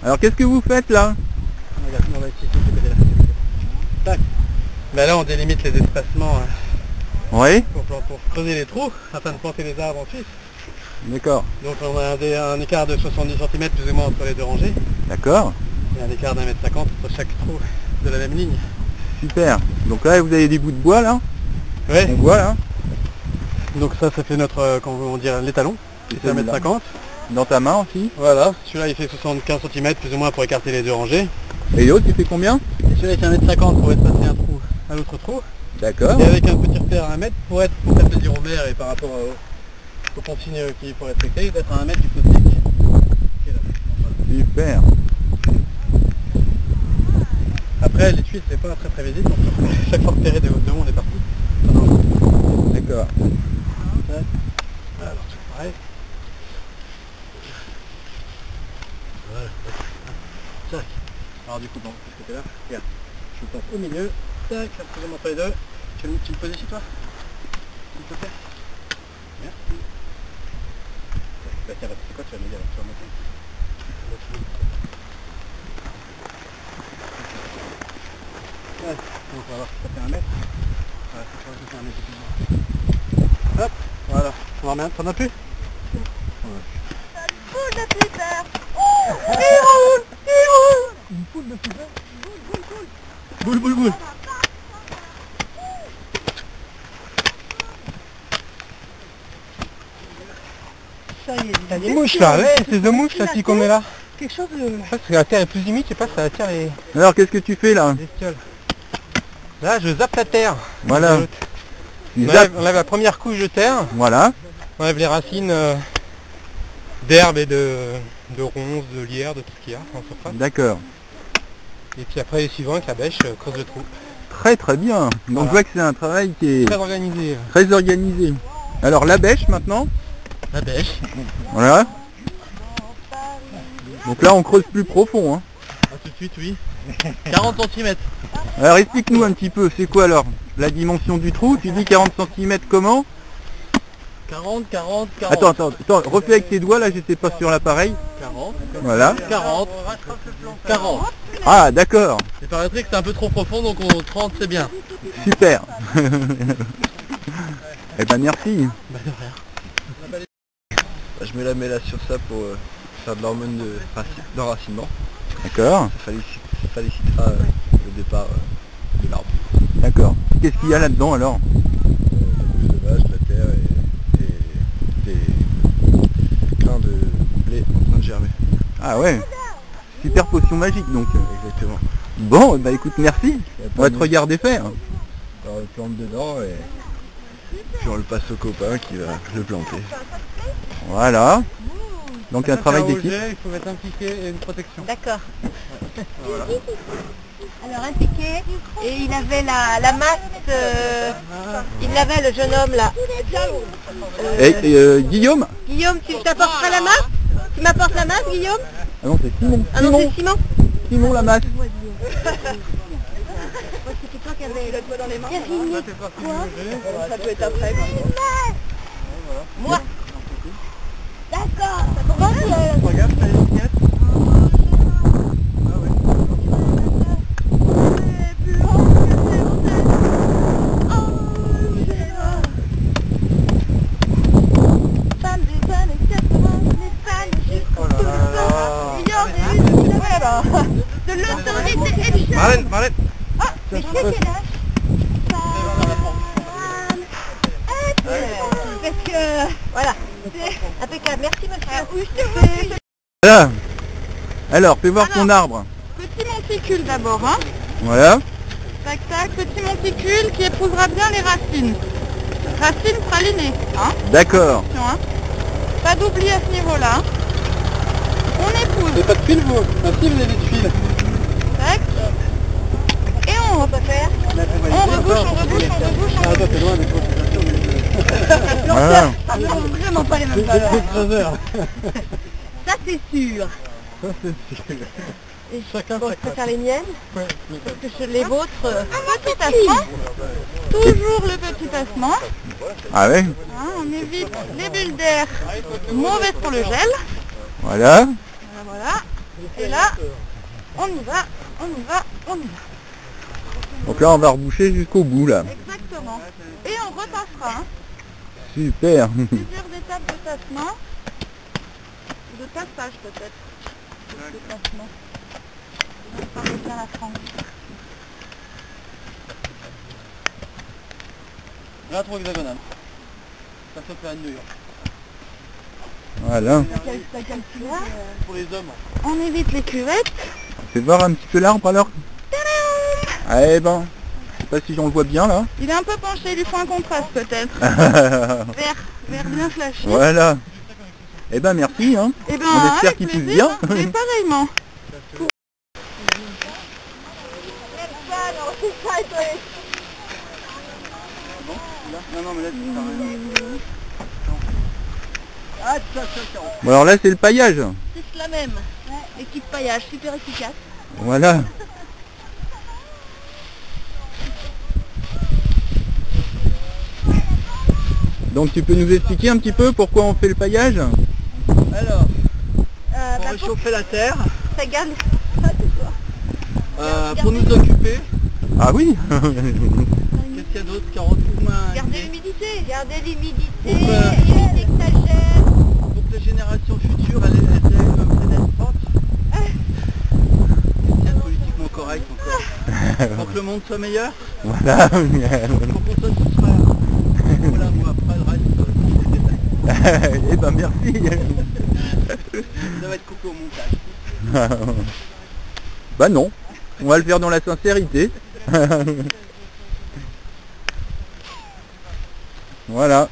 Alors qu'est-ce que vous faites là? On va essayer de ce côté-là. Tac. Ben là on délimite les espacements Oui. pour creuser les trous afin de planter les arbres ensuite. D'accord. Donc on a un écart de 70 cm plus ou moins entre les deux rangées. D'accord. Et un écart d'1,50 m entre chaque trou de la même ligne. Super. Donc là vous avez des bouts de bois là. Oui. On voit là. Donc ça fait notre, comment on dirait, l'étalon. C'est 1,50 m. Dans ta main aussi. Voilà. Celui-là il fait 75 cm plus ou moins pour écarter les deux rangées. Et l'autre il fait combien? Et celui-là il fait 1,50 m pour espacer un trou à l'autre trou. D'accord. Et avec un petit repère à 1 mètre pour faire plaisir au maire et par rapport aux consignes qu'il faut respecter, d'être à 1 mètre du côté qui est là. Voilà. Super. Après les tuiles c'est pas très visible, donc chaque fois repéré de haut on est parti. D'accord. Alors tout pareil. Voilà. Tac. Alors du coup bon, de ce côté là, regarde. Je passe au milieu, tac, je entre les deux. Tu me poses ici toi? S'il te plaît. Merci. Bah tiens, c'est quoi tu vas me dire, tu vas monter. Ouais, donc on va voir si ça fait 1 mètre. Voilà, ça fait 1 mètre. Hop, voilà. On va remettre, t'en as plus? Poule de flipper. Une poule de flipper? Boule, boule, boule. Ça y est, Il y a des mouches là, ouais, c'est des mouches là, si qu'on est là. quelque chose de... Parce que la terre est plus humide, je sais pas, ça attire les Alors qu'est-ce que tu fais là? bestioles. Là, je zappe la terre. Voilà. On enlève la première couche de terre, Voilà. on enlève les racines d'herbe et de ronces, de lierre, de tout ce qu'il y a en surface. D'accord. Et puis après, les suivants avec la bêche creuse le trou. Très très bien. Donc Voilà. je vois que c'est un travail qui est Très organisé. très organisé. Alors la bêche maintenant. La bêche. Voilà. Donc là on creuse plus profond. Hein. Ah, tout de suite, oui. 40 cm. Alors explique-nous un petit peu, c'est quoi alors la dimension du trou? Tu dis 40 cm comment? 40, 40. Attends, refais avec tes doigts là, j'étais pas sur l'appareil. 40. Voilà. 40. 40. Ah d'accord, Il paraîtrait que c'est un peu trop profond, donc 30 c'est bien. super. Eh ben merci. Bah de rien. Je mets la méla sur ça pour faire de l'hormone d'enracinement. D'accord, Ça félicitera le départ de l'arbre. d'accord. Qu'est-ce qu'il y a là-dedans alors? La couche de vache, la terre et des grains de blé en train de germer. Ah ouais, super potion magique donc. Exactement. Bon, bah écoute, merci. Et On va te regarder faire. Alors on le plante dedans et puis on le passe au copain qui va le planter. Voilà. Donc un travail d'équipe. Il faut mettre un piquet et une protection. D'accord. Alors un piquet, et il avait la masse, il avait le jeune homme là. Et Guillaume? Guillaume, tu t'apporteras la masse? Tu m'apportes la masse, Guillaume? Ah non, c'est Simon. Ah non, c'est Simon. Simon la masse. C'était toi qui avais le doigt dans les mains. Quoi? Ça peut être après. Moi. D'accord. Regarde, ça les vignettes. De l'autorité et du Marlène, Marlène. Ah, mais c'est quel âge? Parce que, voilà, c'est impeccable. Merci, monsieur. Voilà. Alors, fais voir ton arbre. Petit monticule d'abord, hein. Voilà. Tac tac, petit monticule qui épousera bien les racines. Racines pralinées, hein. D'accord. Attention, hein. Pas d'oubli à ce niveau-là. On Vous épouse. n'avez pas de tuiles vous? Ah si, vous avez des tuiles. Tac. Et on repère. On rebouche. Ah toi t'es loin des fois. Voilà. Vraiment pas les mêmes Des valeurs. creuseurs. Ça, c'est sûr. Ça c'est sûr. Et Chacun bon, sa je peux crasse. faire les miennes, Ouais. parce que les vôtres... Petit tassement. Toujours le petit tassement. Ah ouais. Hein, on évite les bulles d'air mauvaises pour le gel. Voilà. Voilà. Et là, on y va, on y va, on y va. Donc là on va reboucher jusqu'au bout là. Exactement. Et on repassera. Hein. Super. Plusieurs étapes de tassement. De tassage peut-être. De tassement. On parle bien la France. Là, trop hexagonal. Ça fait plein de New York. Voilà. La calculatrice. Pour les hommes. On évite les cuvettes. Fais voir un petit peu l'arbre alors. Eh ben, je sais pas si on le voit bien là. Il est un peu penché, il lui faut un contraste peut-être. Vert bien flashé. Voilà. Eh ben merci hein. Et ben, On espère avec qu'il pousse plaisir, bien. hein. Et pareillement. Non, non, mais là, tu fais rien. Ah, ça, Caron. Bon alors là c'est le paillage. C'est la même. Équipe paillage, super efficace. Voilà. Donc tu peux nous expliquer un petit peu pourquoi on fait le paillage? Alors, Bah, pour réchauffer la terre, ça garde. pour nous occuper. Ah oui. Qu'est-ce qu'il y a d'autre, Caron? Garder l'humidité. Garder l'humidité, Pour, éviter que ça gèle. Pour que les générations futures, elles aient une planète propre. C'est politiquement correct encore. Pour que le monde soit meilleur. Voilà. Pour qu'on soit tous frères. Voilà, moi après le reste, c'est des détails. Eh ben merci. Ça va être coupé au montage. Bah non. On va le faire dans la sincérité. Voilà.